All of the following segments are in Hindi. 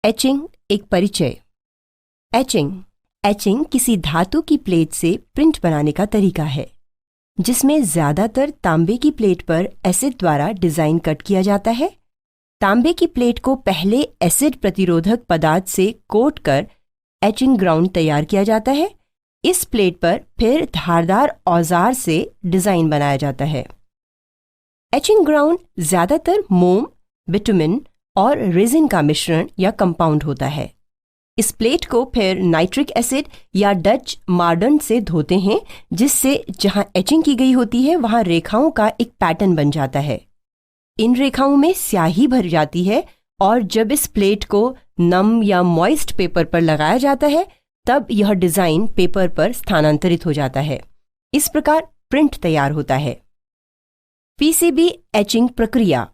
एचिंग एक परिचय। एचिंग किसी धातु की प्लेट से प्रिंट बनाने का तरीका है जिसमें ज्यादातर तांबे की प्लेट पर एसिड द्वारा डिजाइन कट किया जाता है। तांबे की प्लेट को पहले एसिड प्रतिरोधक पदार्थ से कोट कर एचिंग ग्राउंड तैयार किया जाता है। इस प्लेट पर फिर धारदार औजार से डिजाइन बनाया जाता है। एचिंग ग्राउंड ज्यादातर मोम, बिटुमिन और रेजिन का मिश्रण या कंपाउंड होता है। इस प्लेट को फिर नाइट्रिक एसिड या डच मार्डन से धोते हैं, जिससे जहां एचिंग की गई होती है वहां रेखाओं का एक पैटर्न बन जाता है। इन रेखाओं में स्याही भर जाती है और जब इस प्लेट को नम या मॉइस्ट पेपर पर लगाया जाता है तब यह डिजाइन पेपर पर स्थानांतरित हो जाता है। इस प्रकार प्रिंट तैयार होता है। पीसीबी एचिंग प्रक्रिया।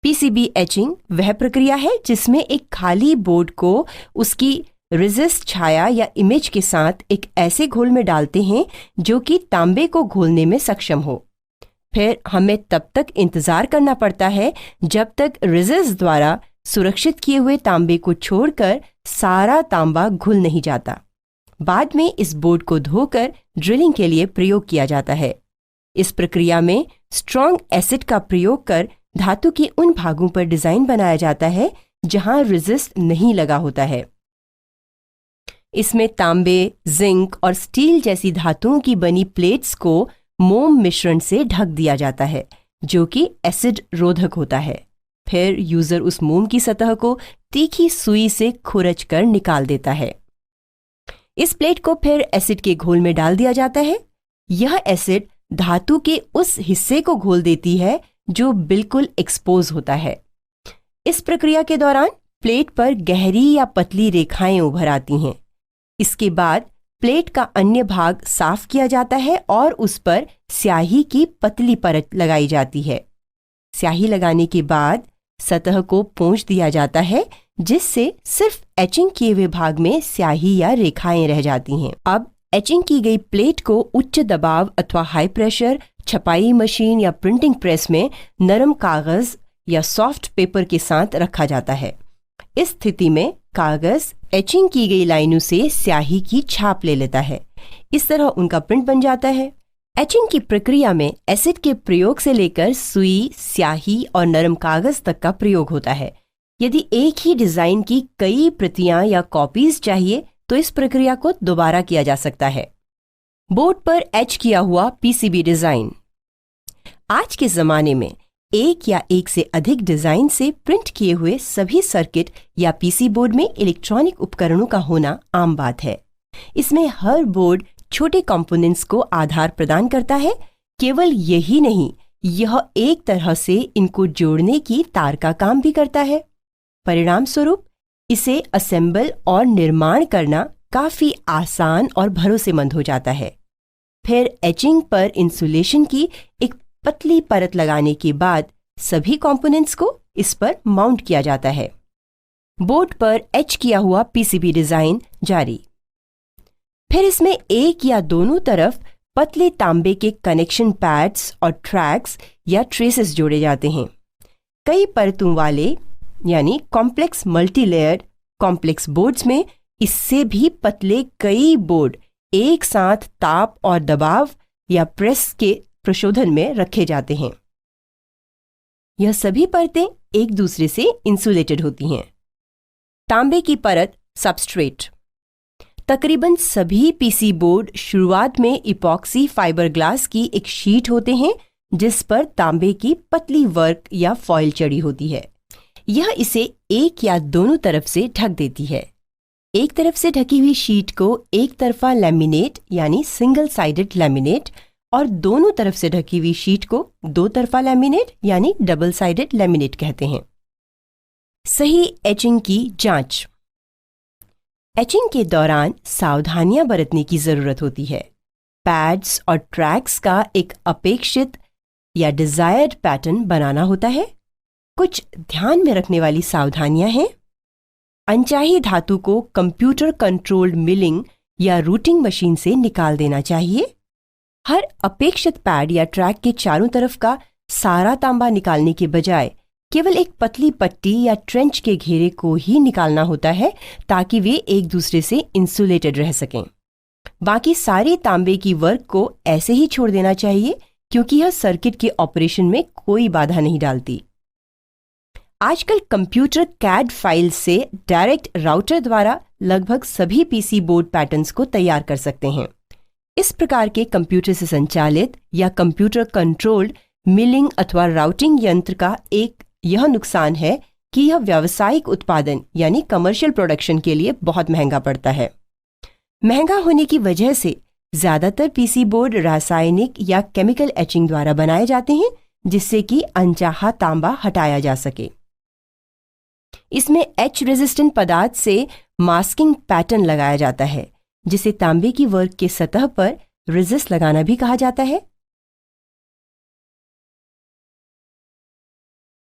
पीसीबी एचिंग वह प्रक्रिया है जिसमें एक खाली बोर्ड को उसकी रेजिस्ट छाया या इमेज के साथ एक ऐसे घोल में डालते हैं जो कि तांबे को घोलने में सक्षम हो। फिर हमें तब तक इंतजार करना पड़ता है जब तक रेजिस्ट द्वारा सुरक्षित किए हुए तांबे को छोड़कर सारा तांबा घुल नहीं जाता। बाद में इस बोर्ड को धोकर ड्रिलिंग के लिए प्रयोग किया जाता है। इस प्रक्रिया में स्ट्रॉन्ग एसिड का प्रयोग कर धातु के उन भागों पर डिजाइन बनाया जाता है जहां रेजिस्ट नहीं लगा होता है। इसमें तांबे, जिंक और स्टील जैसी धातुओं की बनी प्लेट्स को मोम मिश्रण से ढक दिया जाता है जो कि एसिड रोधक होता है। फिर यूजर उस मोम की सतह को तीखी सुई से खुरच कर निकाल देता है। इस प्लेट को फिर एसिड के घोल में डाल दिया जाता है। यह एसिड धातु के उस हिस्से को घोल देती है जो बिल्कुल एक्सपोज होता है। इस प्रक्रिया के दौरान प्लेट पर गहरी या पतली रेखाएं उभर आती हैं। इसके बाद प्लेट का अन्य भाग साफ किया जाता है और उस पर स्याही की पतली परत लगाई जाती है। स्याही लगाने के बाद सतह को पोंछ दिया जाता है जिससे सिर्फ एचिंग किए हुए भाग में स्याही या रेखाएं रह जाती हैं। अब एचिंग की गई प्लेट को उच्च दबाव अथवा हाई प्रेशर छपाई मशीन या प्रिंटिंग प्रेस में नरम कागज या सॉफ्ट पेपर के साथ रखा जाता है। इस स्थिति में कागज एचिंग की गई लाइनों से स्याही की छाप ले लेता है। इस तरह उनका प्रिंट बन जाता है। एचिंग की प्रक्रिया में एसिड के प्रयोग से लेकर सुई, स्याही और नरम कागज तक का प्रयोग होता है। यदि एक ही डिजाइन की कई प्रतियां या कॉपीज चाहिए तो इस प्रक्रिया को दोबारा किया जा सकता है। बोर्ड पर एच किया हुआ पीसीबी डिजाइन। आज के जमाने में एक या एक से अधिक डिजाइन से प्रिंट किए हुए सभी सर्किट या पीसी बोर्ड में इलेक्ट्रॉनिक उपकरणों का होना आम बात है। इसमें हर बोर्ड छोटे कंपोनेंट्स को आधार प्रदान करता है। केवल यही नहीं, यह एक तरह से इनको जोड़ने की तार का काम भी करता है। परिणाम स्वरूप इसे असेंबल और निर्माण करना काफी आसान और भरोसेमंद हो जाता है। फिर एचिंग पर इंसुलेशन की एक पतली परत लगाने के बाद सभी कंपोनेंट्स को इस पर माउंट किया जाता है। बोर्ड पर एच किया हुआ पीसीबी डिजाइन जारी। फिर इसमें एक या दोनों तरफ पतले तांबे के कनेक्शन पैड्स और ट्रैक्स या ट्रेसेस जोड़े जाते हैं। कई परतों वाले यानी कॉम्प्लेक्स मल्टीलेयर्ड कॉम्प्लेक्स बोर्ड्स में इससे भी पतले कई बोर्ड एक साथ ताप और दबाव या प्रेस के प्रशोधन में रखे जाते हैं। यह सभी परतें एक दूसरे से इंसुलेटेड होती हैं। तांबे की परत सबस्ट्रेट। तकरीबन सभी पीसी बोर्ड शुरुआत में इपॉक्सी फाइबर ग्लास की एक शीट होते हैं जिस पर तांबे की पतली वर्क या फॉइल चढ़ी होती है। यह इसे एक या दोनों तरफ से ढक देती है। एक तरफ से ढकी हुई शीट को एक तरफा लैमिनेट यानी सिंगल साइडेड लैमिनेट और दोनों तरफ से ढकी हुई शीट को दो तरफा लैमिनेट यानी डबल साइडेड लैमिनेट कहते हैं। सही एचिंग की जांच। एचिंग के दौरान सावधानियां बरतने की जरूरत होती है। पैड्स और ट्रैक्स का एक अपेक्षित या डिजायर्ड पैटर्न बनाना होता है। कुछ ध्यान में रखने वाली सावधानियां हैं। अनचाही धातु को कंप्यूटर कंट्रोल्ड मिलिंग या रूटिंग मशीन से निकाल देना चाहिए। हर अपेक्षित पैड या ट्रैक के चारों तरफ का सारा तांबा निकालने के बजाय केवल एक पतली पट्टी या ट्रेंच के घेरे को ही निकालना होता है ताकि वे एक दूसरे से इंसुलेटेड रह सकें। बाकी सारे तांबे की वर्क को ऐसे ही छोड़ देना चाहिए क्योंकि यह सर्किट के ऑपरेशन में कोई बाधा नहीं डालती। आजकल कंप्यूटर कैड फाइल से डायरेक्ट राउटर द्वारा लगभग सभी पीसी बोर्ड पैटर्न्स को तैयार कर सकते हैं। इस प्रकार के कंप्यूटर से संचालित या कंप्यूटर कंट्रोल्ड मिलिंग अथवा राउटिंग यंत्र का एक यह नुकसान है कि यह व्यावसायिक उत्पादन यानी कमर्शियल प्रोडक्शन के लिए बहुत महंगा पड़ता है। महंगा होने की वजह से ज्यादातर पीसी बोर्ड रासायनिक या केमिकल एचिंग द्वारा बनाए जाते हैं जिससे कि अनचाहा तांबा हटाया जा सके। इसमें एच रेजिस्टेंट पदार्थ से मास्किंग पैटर्न लगाया जाता है जिसे तांबे की वर्क के सतह पर रेजिस्ट लगाना भी कहा जाता है।